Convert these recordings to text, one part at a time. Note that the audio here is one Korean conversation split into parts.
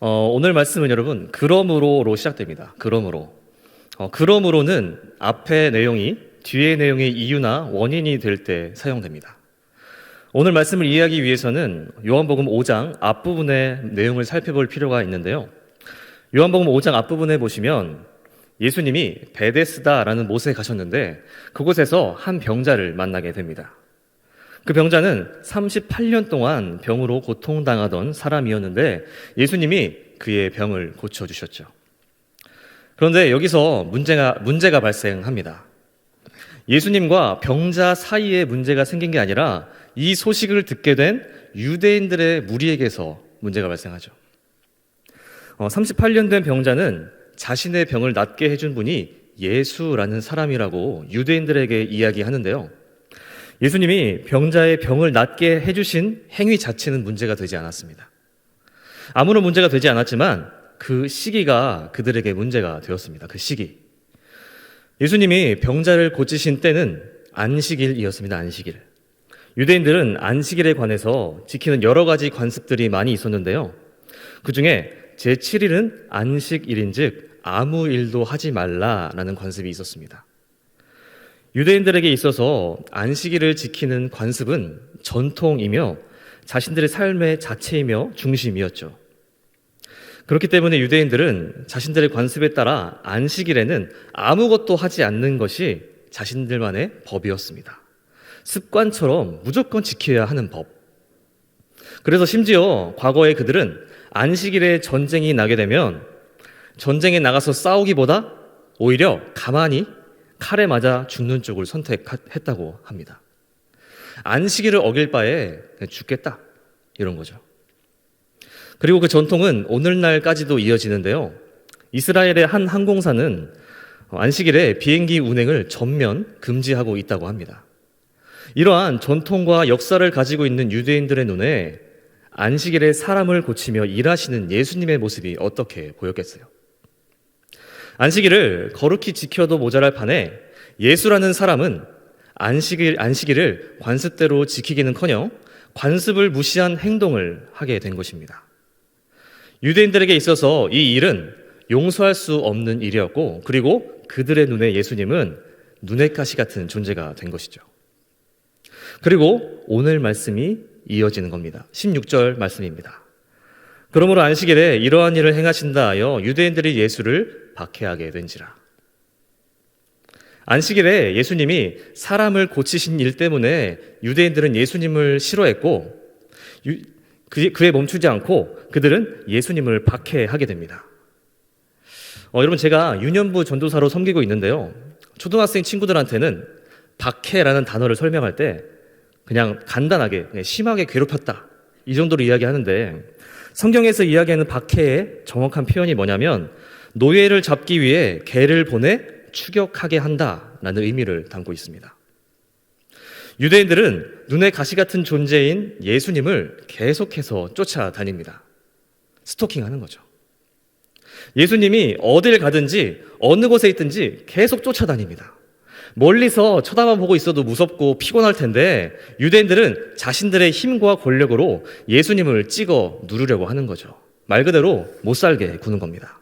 오늘 말씀은 여러분 그러므로로 시작됩니다. 그러므로. 그러므로는 앞의 내용이 뒤의 내용의 이유나 원인이 될 때 사용됩니다. 오늘 말씀을 이해하기 위해서는 요한복음 5장 앞부분의 내용을 살펴볼 필요가 있는데요. 요한복음 5장 앞부분에 보시면 예수님이 베데스다라는 못에 가셨는데 그곳에서 한 병자를 만나게 됩니다. 그 병자는 38년 동안 병으로 고통당하던 사람이었는데 예수님이 그의 병을 고쳐주셨죠. 그런데 여기서 문제가 발생합니다. 예수님과 병자 사이에 문제가 생긴 게 아니라 이 소식을 듣게 된 유대인들의 무리에게서 문제가 발생하죠. 38년 된 병자는 자신의 병을 낫게 해준 분이 예수라는 사람이라고 유대인들에게 이야기하는데요. 예수님이 병자의 병을 낫게 해주신 행위 자체는 문제가 되지 않았습니다. 아무런 문제가 되지 않았지만 그 시기가 그들에게 문제가 되었습니다. 그 시기. 예수님이 병자를 고치신 때는 안식일이었습니다. 안식일. 유대인들은 안식일에 관해서 지키는 여러 가지 관습들이 많이 있었는데요. 그 중에 제7일은 안식일인즉 아무 일도 하지 말라라는 관습이 있었습니다. 유대인들에게 있어서 안식일을 지키는 관습은 전통이며 자신들의 삶의 자체이며 중심이었죠. 그렇기 때문에 유대인들은 자신들의 관습에 따라 안식일에는 아무것도 하지 않는 것이 자신들만의 법이었습니다. 습관처럼 무조건 지켜야 하는 법. 그래서 심지어 과거에 그들은 안식일에 전쟁이 나게 되면 전쟁에 나가서 싸우기보다 오히려 가만히 칼에 맞아 죽는 쪽을 선택했다고 합니다. 안식일을 어길 바에 죽겠다 이런 거죠. 그리고 그 전통은 오늘날까지도 이어지는데요. 이스라엘의 한 항공사는 안식일에 비행기 운행을 전면 금지하고 있다고 합니다. 이러한 전통과 역사를 가지고 있는 유대인들의 눈에 안식일에 사람을 고치며 일하시는 예수님의 모습이 어떻게 보였겠어요? 안식일을 거룩히 지켜도 모자랄 판에 예수라는 사람은 안식일을 관습대로 지키기는커녕 관습을 무시한 행동을 하게 된 것입니다. 유대인들에게 있어서 이 일은 용서할 수 없는 일이었고 그리고 그들의 눈에 예수님은 눈의 가시 같은 존재가 된 것이죠. 그리고 오늘 말씀이 이어지는 겁니다. 16절 말씀입니다. 그러므로 안식일에 이러한 일을 행하신다 하여 유대인들이 예수를 박해하게 된지라. 안식일에 예수님이 사람을 고치신 일 때문에 유대인들은 예수님을 싫어했고 그에 멈추지 않고 그들은 예수님을 박해하게 됩니다. 여러분 제가 유년부 전도사로 섬기고 있는데요. 초등학생 친구들한테는 박해라는 단어를 설명할 때 그냥 간단하게 그냥 심하게 괴롭혔다 이 정도로 이야기하는데 성경에서 이야기하는 박해의 정확한 표현이 뭐냐면 노예를 잡기 위해 개를 보내 추격하게 한다라는 의미를 담고 있습니다. 유대인들은 눈의 가시 같은 존재인 예수님을 계속해서 쫓아다닙니다. 스토킹하는 거죠. 예수님이 어딜 가든지 어느 곳에 있든지 계속 쫓아다닙니다. 멀리서 쳐다만 보고 있어도 무섭고 피곤할 텐데 유대인들은 자신들의 힘과 권력으로 예수님을 찍어 누르려고 하는 거죠. 말 그대로 못 살게 구는 겁니다.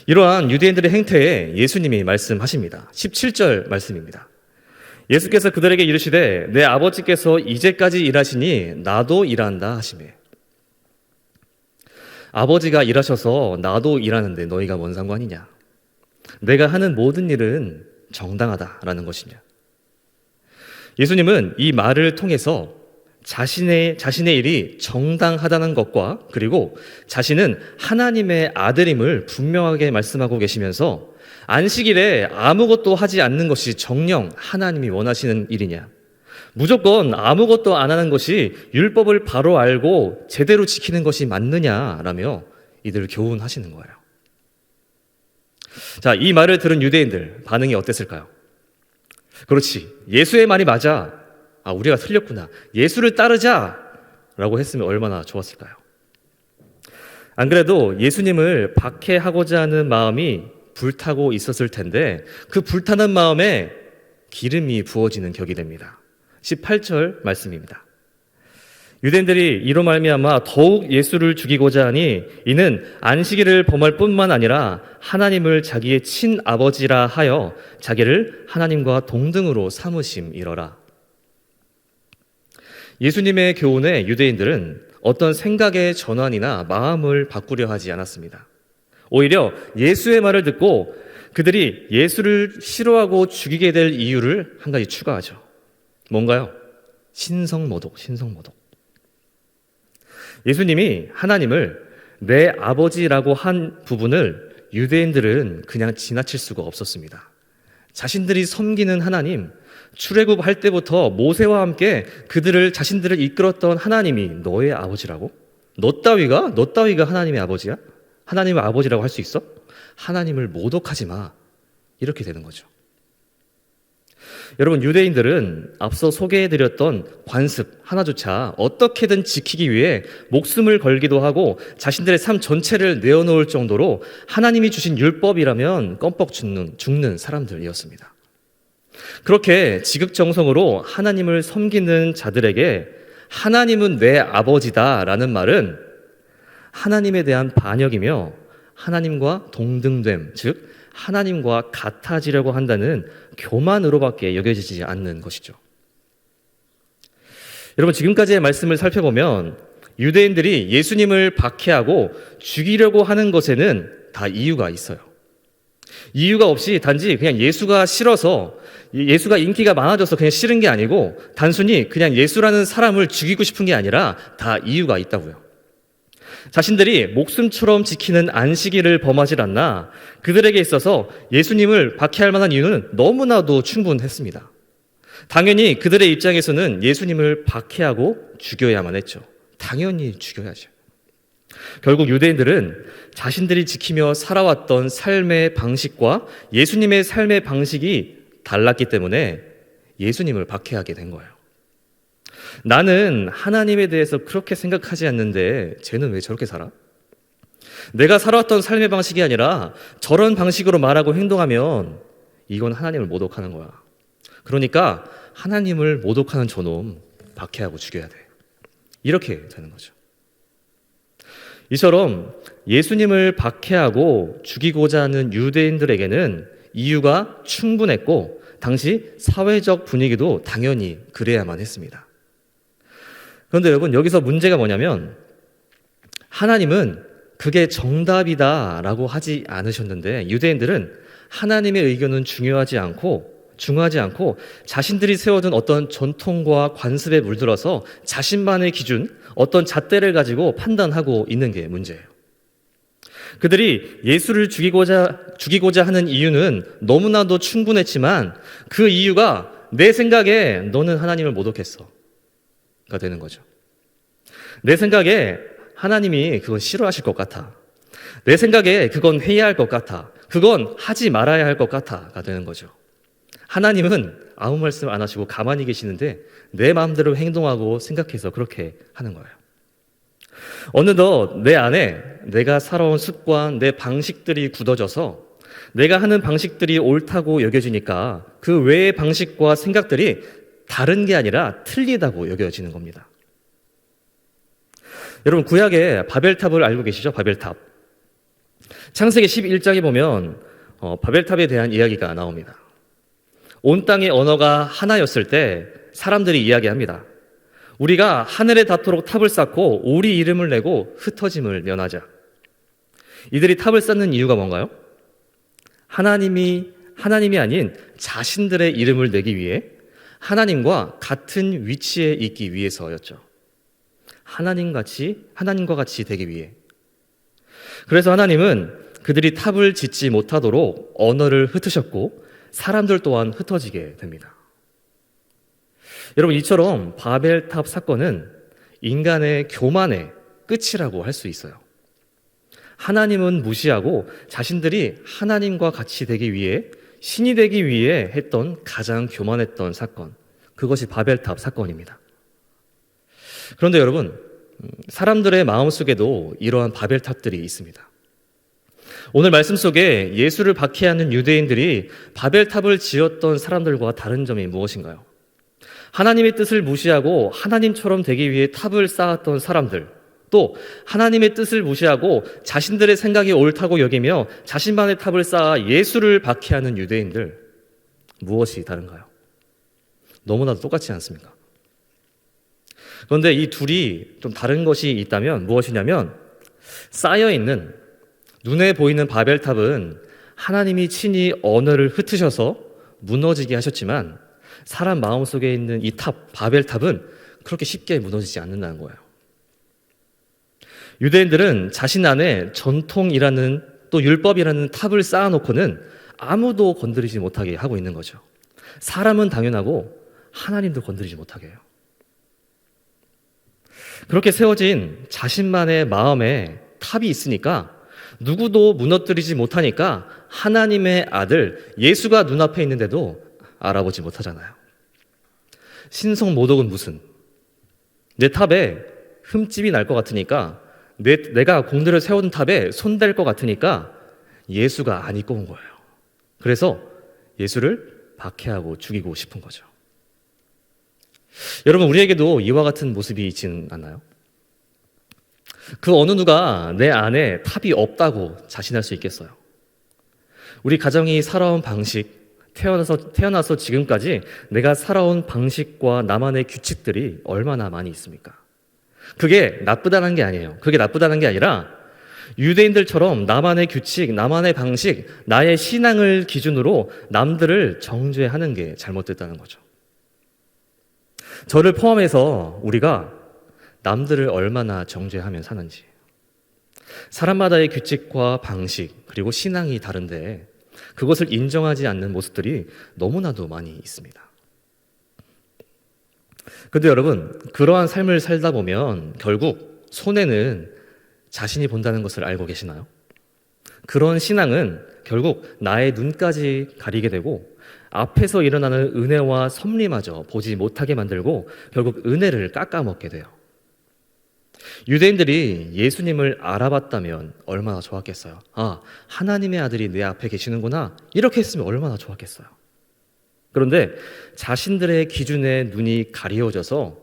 이러한 유대인들의 행태에 예수님이 말씀하십니다. 17절 말씀입니다. 예수께서 그들에게 이르시되 내 아버지께서 이제까지 일하시니 나도 일한다 하시매. 아버지가 일하셔서 나도 일하는데 너희가 뭔 상관이냐? 내가 하는 모든 일은 정당하다라는 것이냐? 예수님은 이 말을 통해서 자신의 일이 정당하다는 것과 그리고 자신은 하나님의 아들임을 분명하게 말씀하고 계시면서 안식일에 아무것도 하지 않는 것이 정녕 하나님이 원하시는 일이냐? 무조건 아무것도 안 하는 것이 율법을 바로 알고 제대로 지키는 것이 맞느냐라며 이들을 교훈하시는 거예요. 자, 이 말을 들은 유대인들 반응이 어땠을까요? 그렇지, 예수의 말이 맞아. 우리가 틀렸구나. 예수를 따르자라고 했으면 얼마나 좋았을까요? 안 그래도 예수님을 박해하고자 하는 마음이 불타고 있었을 텐데 그 불타는 마음에 기름이 부어지는 격이 됩니다. 18절 말씀입니다. 유대인들이 이로 말미암아 더욱 예수를 죽이고자 하니 이는 안식일을 범할 뿐만 아니라 하나님을 자기의 친아버지라 하여 자기를 하나님과 동등으로 삼으심이러라. 예수님의 교훈에 유대인들은 어떤 생각의 전환이나 마음을 바꾸려 하지 않았습니다. 오히려 예수의 말을 듣고 그들이 예수를 싫어하고 죽이게 될 이유를 한 가지 추가하죠. 뭔가요? 신성모독. 예수님이 하나님을 내 아버지라고 한 부분을 유대인들은 그냥 지나칠 수가 없었습니다. 자신들이 섬기는 하나님, 출애굽할 때부터 모세와 함께 자신들을 이끌었던 하나님이 너의 아버지라고? 너 따위가 하나님의 아버지야? 하나님의 아버지라고 할 수 있어? 하나님을 모독하지 마. 이렇게 되는 거죠. 여러분, 유대인들은 앞서 소개해드렸던 관습 하나조차 어떻게든 지키기 위해 목숨을 걸기도 하고 자신들의 삶 전체를 내어놓을 정도로 하나님이 주신 율법이라면 껌뻑 죽는 사람들이었습니다. 그렇게 지극정성으로 하나님을 섬기는 자들에게 하나님은 내 아버지다라는 말은 하나님에 대한 반역이며 하나님과 동등됨, 즉 하나님과 같아지려고 한다는 교만으로밖에 여겨지지 않는 것이죠. 여러분, 지금까지의 말씀을 살펴보면 유대인들이 예수님을 박해하고 죽이려고 하는 것에는 다 이유가 있어요. 이유가 없이 단지 그냥 예수가 싫어서, 예수가 인기가 많아져서 그냥 싫은 게 아니고 단순히 그냥 예수라는 사람을 죽이고 싶은 게 아니라 다 이유가 있다고요. 자신들이 목숨처럼 지키는 안식일을 범하지 않나 그들에게 있어서 예수님을 박해할 만한 이유는 너무나도 충분했습니다. 당연히 그들의 입장에서는 예수님을 박해하고 죽여야만 했죠. 당연히 죽여야죠. 결국 유대인들은 자신들이 지키며 살아왔던 삶의 방식과 예수님의 삶의 방식이 달랐기 때문에 예수님을 박해하게 된 거예요. 나는 하나님에 대해서 그렇게 생각하지 않는데 쟤는 왜 저렇게 살아? 내가 살아왔던 삶의 방식이 아니라 저런 방식으로 말하고 행동하면 이건 하나님을 모독하는 거야. 그러니까 하나님을 모독하는 저놈 박해하고 죽여야 돼. 이렇게 되는 거죠. 이처럼 예수님을 박해하고 죽이고자 하는 유대인들에게는 이유가 충분했고 당시 사회적 분위기도 당연히 그래야만 했습니다. 그런데 여러분, 여기서 문제가 뭐냐면 하나님은 그게 정답이다라고 하지 않으셨는데 유대인들은 하나님의 의견은 중요하지 않고 자신들이 세워둔 어떤 전통과 관습에 물들어서 자신만의 기준, 어떤 잣대를 가지고 판단하고 있는 게 문제예요. 그들이 예수를 죽이고자 하는 이유는 너무나도 충분했지만 그 이유가 내 생각에 너는 하나님을 모독했어 가 되는 거죠. 내 생각에 하나님이 그건 싫어하실 것 같아. 내 생각에 그건 해야 할 것 같아. 그건 하지 말아야 할 것 같아가 되는 거죠. 하나님은 아무 말씀 안 하시고 가만히 계시는데 내 마음대로 행동하고 생각해서 그렇게 하는 거예요. 어느덧 내 안에 내가 살아온 습관, 내 방식들이 굳어져서 내가 하는 방식들이 옳다고 여겨지니까 그 외의 방식과 생각들이 다른 게 아니라 틀리다고 여겨지는 겁니다. 여러분, 구약의 바벨탑을 알고 계시죠? 바벨탑. 창세기 11장에 보면 바벨탑에 대한 이야기가 나옵니다. 온 땅의 언어가 하나였을 때 사람들이 이야기합니다. 우리가 하늘에 닿도록 탑을 쌓고 우리 이름을 내고 흩어짐을 면하자. 이들이 탑을 쌓는 이유가 뭔가요? 하나님이 아닌 자신들의 이름을 내기 위해 하나님과 같은 위치에 있기 위해서였죠. 하나님과 같이 되기 위해. 그래서 하나님은 그들이 탑을 짓지 못하도록 언어를 흩으셨고 사람들 또한 흩어지게 됩니다. 여러분, 이처럼 바벨탑 사건은 인간의 교만의 끝이라고 할 수 있어요. 하나님은 무시하고 자신들이 하나님과 같이 되기 위해, 신이 되기 위해 했던 가장 교만했던 사건, 그것이 바벨탑 사건입니다. 그런데 여러분, 사람들의 마음속에도 이러한 바벨탑들이 있습니다. 오늘 말씀 속에 예수를 박해하는 유대인들이 바벨탑을 지었던 사람들과 다른 점이 무엇인가요? 하나님의 뜻을 무시하고 하나님처럼 되기 위해 탑을 쌓았던 사람들, 또 하나님의 뜻을 무시하고 자신들의 생각이 옳다고 여기며 자신만의 탑을 쌓아 예수를 박해하는 유대인들, 무엇이 다른가요? 너무나도 똑같지 않습니까? 그런데 이 둘이 좀 다른 것이 있다면 무엇이냐면, 쌓여있는 눈에 보이는 바벨탑은 하나님이 친히 언어를 흩으셔서 무너지게 하셨지만, 사람 마음속에 있는 이 탑, 바벨탑은 그렇게 쉽게 무너지지 않는다는 거예요. 유대인들은 자신 안에 전통이라는, 또 율법이라는 탑을 쌓아놓고는 아무도 건드리지 못하게 하고 있는 거죠. 사람은 당연하고 하나님도 건드리지 못하게 해요. 그렇게 세워진 자신만의 마음에 탑이 있으니까, 누구도 무너뜨리지 못하니까 하나님의 아들 예수가 눈앞에 있는데도 알아보지 못하잖아요. 신성 모독은 무슨, 내 탑에 흠집이 날 것 같으니까, 내가 공들여 세운 탑에 손댈 것 같으니까 예수가 안 입고 온 거예요. 그래서 예수를 박해하고 죽이고 싶은 거죠. 여러분, 우리에게도 이와 같은 모습이 있지는 않나요? 그 어느 누가 내 안에 탑이 없다고 자신할 수 있겠어요? 우리 가정이 살아온 방식, 태어나서 지금까지 내가 살아온 방식과 나만의 규칙들이 얼마나 많이 있습니까? 그게 나쁘다는 게 아니에요. 그게 나쁘다는 게 아니라, 유대인들처럼 나만의 규칙, 나만의 방식, 나의 신앙을 기준으로 남들을 정죄하는 게 잘못됐다는 거죠. 저를 포함해서 우리가 남들을 얼마나 정죄하며 사는지, 사람마다의 규칙과 방식, 그리고 신앙이 다른데 그것을 인정하지 않는 모습들이 너무나도 많이 있습니다. 그런데 여러분, 그러한 삶을 살다 보면 결국 손해는 자신이 본다는 것을 알고 계시나요? 그런 신앙은 결국 나의 눈까지 가리게 되고, 앞에서 일어나는 은혜와 섭리마저 보지 못하게 만들고 결국 은혜를 깎아먹게 돼요. 유대인들이 예수님을 알아봤다면 얼마나 좋았겠어요. 아, 하나님의 아들이 내 앞에 계시는구나, 이렇게 했으면 얼마나 좋았겠어요. 그런데 자신들의 기준에 눈이 가리워져서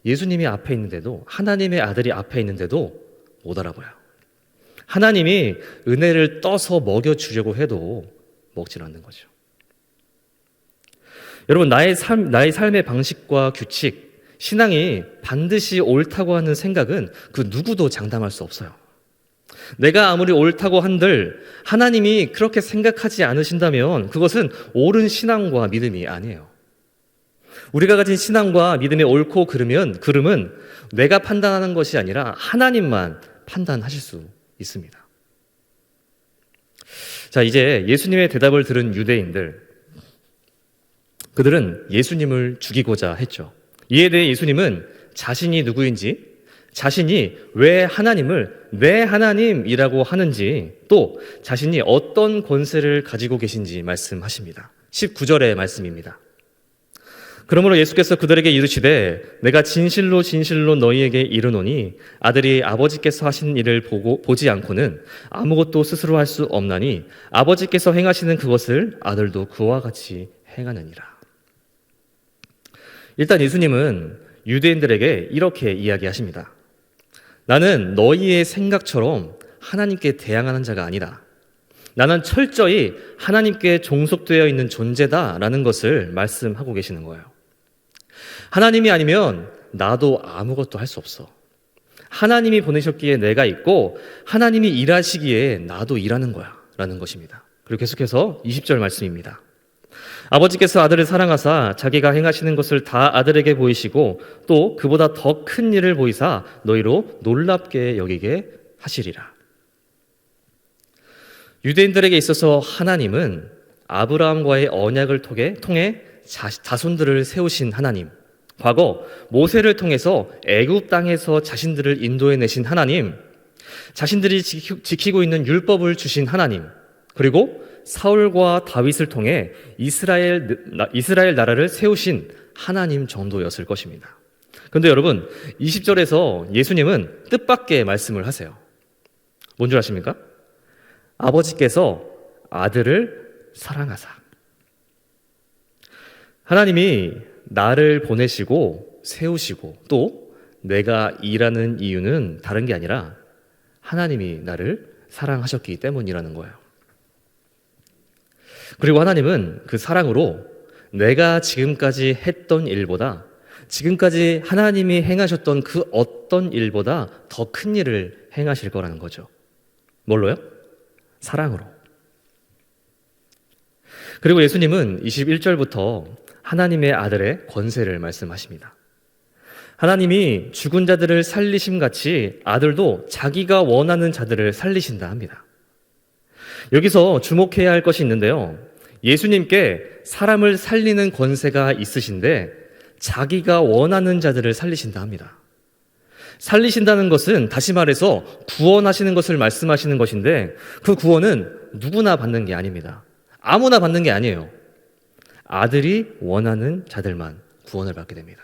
예수님이 앞에 있는데도, 하나님의 아들이 앞에 있는데도 못 알아봐요. 하나님이 은혜를 떠서 먹여주려고 해도 먹질 않는 거죠. 여러분, 나의 삶의 방식과 규칙, 신앙이 반드시 옳다고 하는 생각은 그 누구도 장담할 수 없어요. 내가 아무리 옳다고 한들 하나님이 그렇게 생각하지 않으신다면 그것은 옳은 신앙과 믿음이 아니에요. 우리가 가진 신앙과 믿음의 옳고 그름은 내가 판단하는 것이 아니라 하나님만 판단하실 수 있습니다. 자, 이제 예수님의 대답을 들은 유대인들, 그들은 예수님을 죽이고자 했죠. 이에 대해 예수님은 자신이 누구인지, 자신이 왜 하나님을 내 하나님이라고 하는지, 또 자신이 어떤 권세를 가지고 계신지 말씀하십니다. 19절의 말씀입니다. 그러므로 예수께서 그들에게 이르시되 내가 진실로 진실로 너희에게 이르노니 아들이 아버지께서 하신 일을 보지 않고는 아무것도 스스로 할 수 없나니 아버지께서 행하시는 그것을 아들도 그와 같이 행하느니라. 일단 예수님은 유대인들에게 이렇게 이야기하십니다. 나는 너희의 생각처럼 하나님께 대항하는 자가 아니라 나는 철저히 하나님께 종속되어 있는 존재다라는 것을 말씀하고 계시는 거예요. 하나님이 아니면 나도 아무것도 할 수 없어. 하나님이 보내셨기에 내가 있고 하나님이 일하시기에 나도 일하는 거야 라는 것입니다. 그리고 계속해서 20절 말씀입니다. 아버지께서 아들을 사랑하사 자기가 행하시는 것을 다 아들에게 보이시고 또 그보다 더 큰 일을 보이사 너희로 놀랍게 여기게 하시리라. 유대인들에게 있어서 하나님은 아브라함과의 언약을 통해 자손들을 세우신 하나님, 과거 모세를 통해서 애굽 땅에서 자신들을 인도해내신 하나님, 자신들이 지키고 있는 율법을 주신 하나님, 그리고 사울과 다윗을 통해 이스라엘 나라를 세우신 하나님 정도였을 것입니다. 그런데 여러분, 20절에서 예수님은 뜻밖의 말씀을 하세요. 뭔 줄 아십니까? 아버지께서 아들을 사랑하사. 하나님이 나를 보내시고 세우시고 또 내가 일하는 이유는 다른 게 아니라 하나님이 나를 사랑하셨기 때문이라는 거예요. 그리고 하나님은 그 사랑으로 내가 지금까지 했던 일보다, 지금까지 하나님이 행하셨던 그 어떤 일보다 더 큰 일을 행하실 거라는 거죠. 뭘로요? 사랑으로. 그리고 예수님은 21절부터 하나님의 아들의 권세를 말씀하십니다. 하나님이 죽은 자들을 살리심 같이 아들도 자기가 원하는 자들을 살리신다 합니다. 여기서 주목해야 할 것이 있는데요. 예수님께 사람을 살리는 권세가 있으신데 자기가 원하는 자들을 살리신다 합니다. 살리신다는 것은 다시 말해서 구원하시는 것을 말씀하시는 것인데 그 구원은 누구나 받는 게 아닙니다. 아무나 받는 게 아니에요. 아들이 원하는 자들만 구원을 받게 됩니다.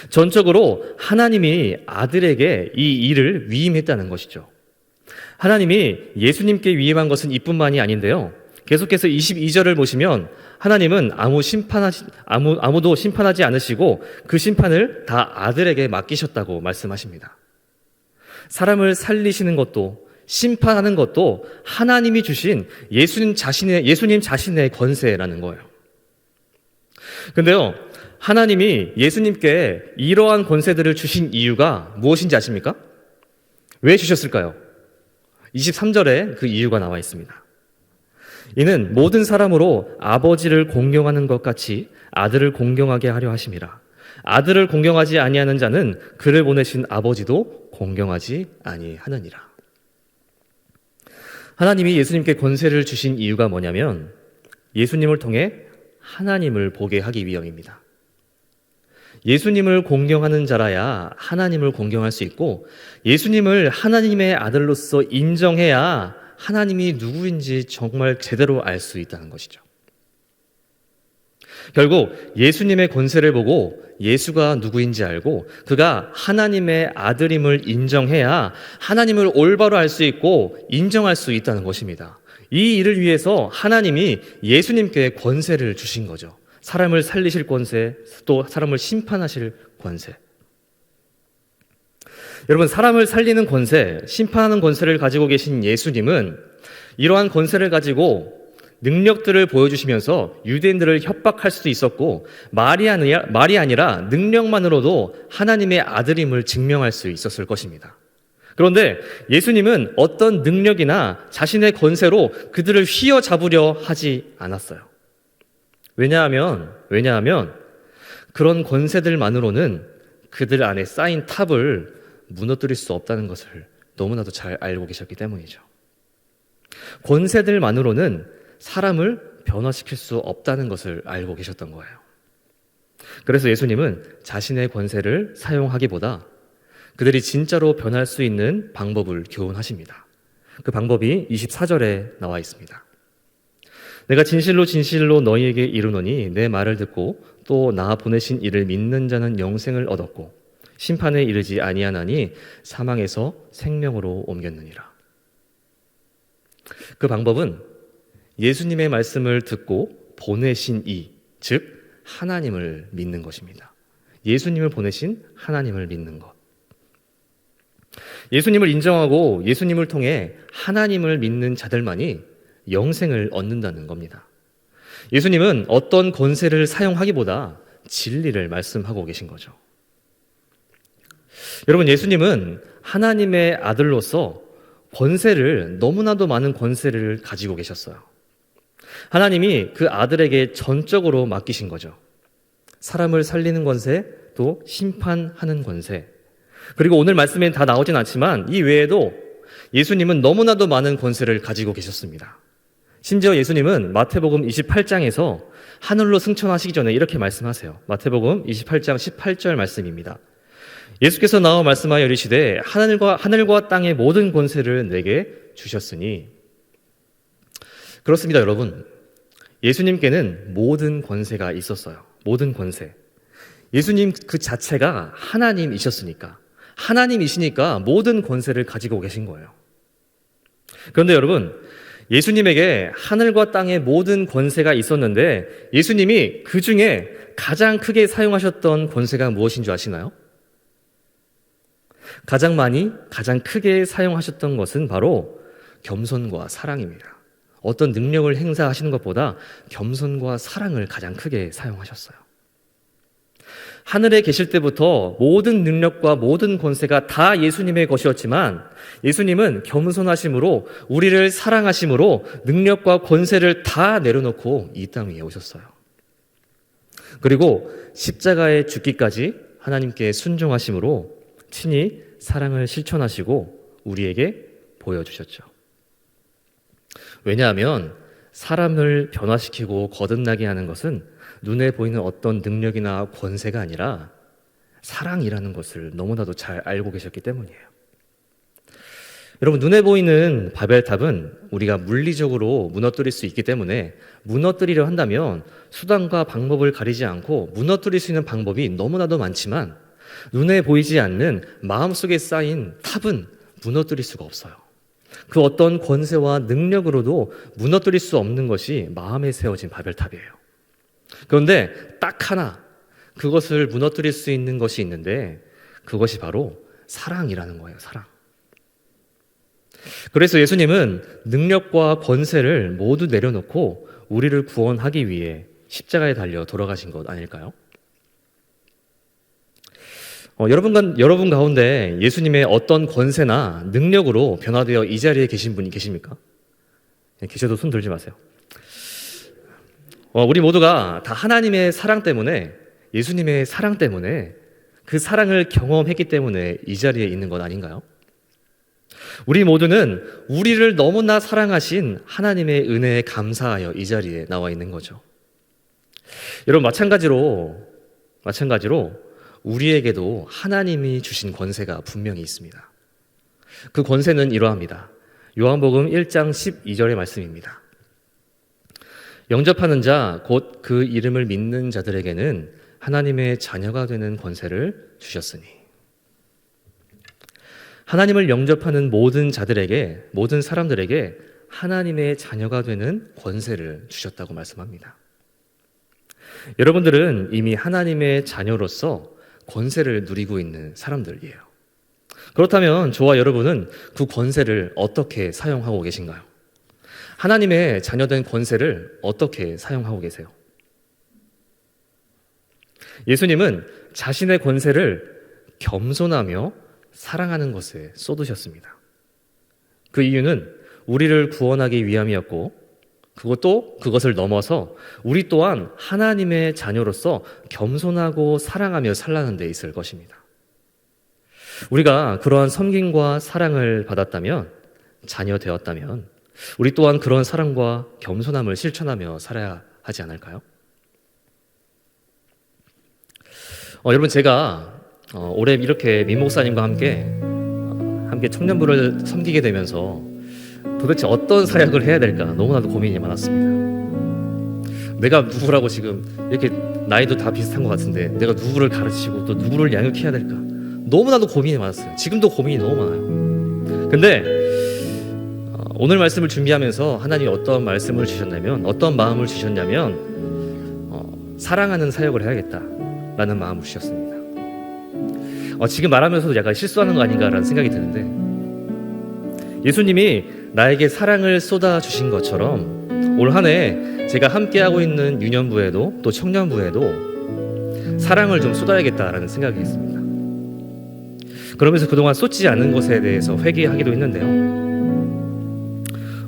전적으로 하나님이 아들에게 이 일을 위임했다는 것이죠. 하나님이 예수님께 위임한 것은 이뿐만이 아닌데요. 계속해서 22절을 보시면 하나님은 아무도 심판하지 않으시고 그 심판을 다 아들에게 맡기셨다고 말씀하십니다. 사람을 살리시는 것도 심판하는 것도 하나님이 주신 예수님 자신의 권세라는 거예요. 근데요, 하나님이 예수님께 이러한 권세들을 주신 이유가 무엇인지 아십니까? 왜 주셨을까요? 23절에 그 이유가 나와 있습니다. 이는 모든 사람으로 아버지를 공경하는 것 같이 아들을 공경하게 하려 하심이라. 아들을 공경하지 아니하는 자는 그를 보내신 아버지도 공경하지 아니하느니라. 하나님이 예수님께 권세를 주신 이유가 뭐냐면 예수님을 통해 하나님을 보게 하기 위함입니다. 예수님을 공경하는 자라야 하나님을 공경할 수 있고 예수님을 하나님의 아들로서 인정해야 하나님이 누구인지 정말 제대로 알 수 있다는 것이죠. 결국 예수님의 권세를 보고 예수가 누구인지 알고 그가 하나님의 아들임을 인정해야 하나님을 올바로 알 수 있고 인정할 수 있다는 것입니다. 이 일을 위해서 하나님이 예수님께 권세를 주신 거죠. 사람을 살리실 권세, 또 사람을 심판하실 권세. 여러분, 사람을 살리는 권세, 심판하는 권세를 가지고 계신 예수님은 이러한 권세를 가지고 능력들을 보여주시면서 유대인들을 협박할 수도 있었고 말이 아니라 능력만으로도 하나님의 아들임을 증명할 수 있었을 것입니다. 그런데 예수님은 어떤 능력이나 자신의 권세로 그들을 휘어잡으려 하지 않았어요. 왜냐하면 그런 권세들만으로는 그들 안에 쌓인 탑을 무너뜨릴 수 없다는 것을 너무나도 잘 알고 계셨기 때문이죠. 권세들만으로는 사람을 변화시킬 수 없다는 것을 알고 계셨던 거예요. 그래서 예수님은 자신의 권세를 사용하기보다 그들이 진짜로 변할 수 있는 방법을 교훈하십니다. 그 방법이 24절에 나와 있습니다. 내가 진실로 진실로 너희에게 이르노니 내 말을 듣고 또 나 보내신 이를 믿는 자는 영생을 얻었고 심판에 이르지 아니하나니 사망에서 생명으로 옮겼느니라. 그 방법은 예수님의 말씀을 듣고 보내신 이, 즉 하나님을 믿는 것입니다. 예수님을 보내신 하나님을 믿는 것. 예수님을 인정하고 예수님을 통해 하나님을 믿는 자들만이 영생을 얻는다는 겁니다. 예수님은 어떤 권세를 사용하기보다 진리를 말씀하고 계신 거죠. 여러분, 예수님은 하나님의 아들로서 권세를, 너무나도 많은 권세를 가지고 계셨어요. 하나님이 그 아들에게 전적으로 맡기신 거죠. 사람을 살리는 권세, 또 심판하는 권세. 그리고 오늘 말씀에 다 나오진 않지만 이 외에도 예수님은 너무나도 많은 권세를 가지고 계셨습니다. 심지어 예수님은 마태복음 28장에서 하늘로 승천하시기 전에 이렇게 말씀하세요. 마태복음 28장 18절 말씀입니다. 예수께서 나와 말씀하여 이르시되 하늘과 땅의 모든 권세를 내게 주셨으니. 그렇습니다, 여러분. 예수님께는 모든 권세가 있었어요. 모든 권세. 예수님 그 자체가 하나님이셨으니까, 하나님이시니까 모든 권세를 가지고 계신 거예요. 그런데 여러분, 예수님에게 하늘과 땅의 모든 권세가 있었는데 예수님이 그 중에 가장 크게 사용하셨던 권세가 무엇인 줄 아시나요? 가장 많이, 가장 크게 사용하셨던 것은 바로 겸손과 사랑입니다. 어떤 능력을 행사하시는 것보다 겸손과 사랑을 가장 크게 사용하셨어요. 하늘에 계실 때부터 모든 능력과 모든 권세가 다 예수님의 것이었지만 예수님은 겸손하심으로 우리를 사랑하심으로 능력과 권세를 다 내려놓고 이 땅 위에 오셨어요. 그리고 십자가에 죽기까지 하나님께 순종하심으로 친히 사랑을 실천하시고 우리에게 보여주셨죠. 왜냐하면 사람을 변화시키고 거듭나게 하는 것은 눈에 보이는 어떤 능력이나 권세가 아니라 사랑이라는 것을 너무나도 잘 알고 계셨기 때문이에요. 여러분, 눈에 보이는 바벨탑은 우리가 물리적으로 무너뜨릴 수 있기 때문에 무너뜨리려 한다면 수단과 방법을 가리지 않고 무너뜨릴 수 있는 방법이 너무나도 많지만 눈에 보이지 않는 마음속에 쌓인 탑은 무너뜨릴 수가 없어요. 그 어떤 권세와 능력으로도 무너뜨릴 수 없는 것이 마음에 세워진 바벨탑이에요. 그런데 딱 하나 그것을 무너뜨릴 수 있는 것이 있는데 그것이 바로 사랑이라는 거예요. 사랑. 그래서 예수님은 능력과 권세를 모두 내려놓고 우리를 구원하기 위해 십자가에 달려 돌아가신 것 아닐까요? 여러분 가운데 예수님의 어떤 권세나 능력으로 변화되어 이 자리에 계신 분이 계십니까? 계셔도 손 들지 마세요. 우리 모두가 다 하나님의 사랑 때문에, 예수님의 사랑 때문에, 그 사랑을 경험했기 때문에 이 자리에 있는 것 아닌가요? 우리 모두는 우리를 너무나 사랑하신 하나님의 은혜에 감사하여 이 자리에 나와 있는 거죠. 여러분, 마찬가지로 우리에게도 하나님이 주신 권세가 분명히 있습니다. 그 권세는 이러합니다. 요한복음 1장 12절의 말씀입니다. 영접하는 자, 곧 그 이름을 믿는 자들에게는 하나님의 자녀가 되는 권세를 주셨으니. 하나님을 영접하는 모든 자들에게, 모든 사람들에게 하나님의 자녀가 되는 권세를 주셨다고 말씀합니다. 여러분들은 이미 하나님의 자녀로서 권세를 누리고 있는 사람들이에요. 그렇다면 저와 여러분은 그 권세를 어떻게 사용하고 계신가요? 하나님의 자녀된 권세를 어떻게 사용하고 계세요? 예수님은 자신의 권세를 겸손하며 사랑하는 것에 쏟으셨습니다. 그 이유는 우리를 구원하기 위함이었고 그것을 넘어서 우리 또한 하나님의 자녀로서 겸손하고 사랑하며 살라는 데 있을 것입니다. 우리가 그러한 섬김과 사랑을 받았다면, 자녀 되었다면 우리 또한 그런 사랑과 겸손함을 실천하며 살아야 하지 않을까요? 여러분, 제가 올해 이렇게 민 목사님과 함께 청년부를 섬기게 되면서 도대체 어떤 사역을 해야 될까 너무나도 고민이 많았습니다. 내가 누구라고 지금 이렇게 나이도 다 비슷한 것 같은데 내가 누구를 가르치고 또 누구를 양육해야 될까 너무나도 고민이 많았어요. 지금도 고민이 너무 많아요. 근데 오늘 말씀을 준비하면서 하나님이 어떤 말씀을 주셨냐면, 어떤 마음을 주셨냐면 사랑하는 사역을 해야겠다라는 마음을 주셨습니다. 지금 말하면서도 약간 실수하는 거 아닌가라는 생각이 드는데, 예수님이 나에게 사랑을 쏟아주신 것처럼 올 한 해 제가 함께하고 있는 유년부에도 또 청년부에도 사랑을 좀 쏟아야겠다라는 생각이 있습니다. 그러면서 그동안 쏟지 않은 것에 대해서 회개하기도 했는데요.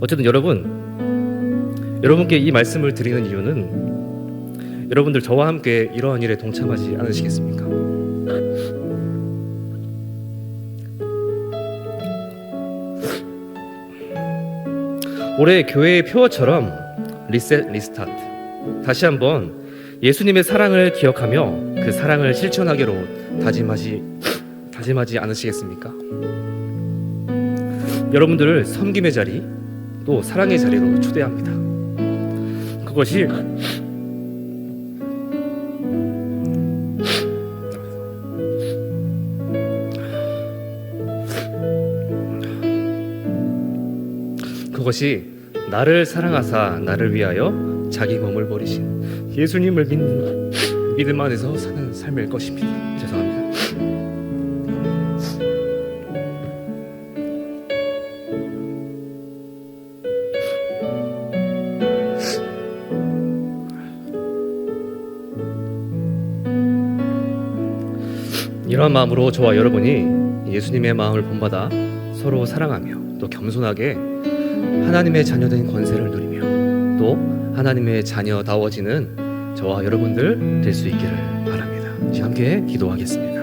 어쨌든 여러분께 이 말씀을 드리는 이유는 여러분들 저와 함께 이러한 일에 동참하지 않으시겠습니까? 올해 교회의 표어처럼 리셋, 리스타트, 다시 한번 예수님의 사랑을 기억하며 그 사랑을 실천하기로 다짐하지 않으시겠습니까? 여러분들을 섬김의 자리, 또 사랑의 자리로 초대합니다. 그것이 나를 사랑하사 나를 위하여 자기 몸을 버리신 예수님을 믿는 믿음 안에서 사는 삶일 것입니다. 죄송합니다. 이러한 마음으로 저와 여러분이 예수님의 마음을 본받아 서로 사랑하며 또 겸손하게 하나님의 자녀된 권세를 누리며 또 하나님의 자녀다워지는 저와 여러분들 될 수 있기를 바랍니다. 함께 기도하겠습니다.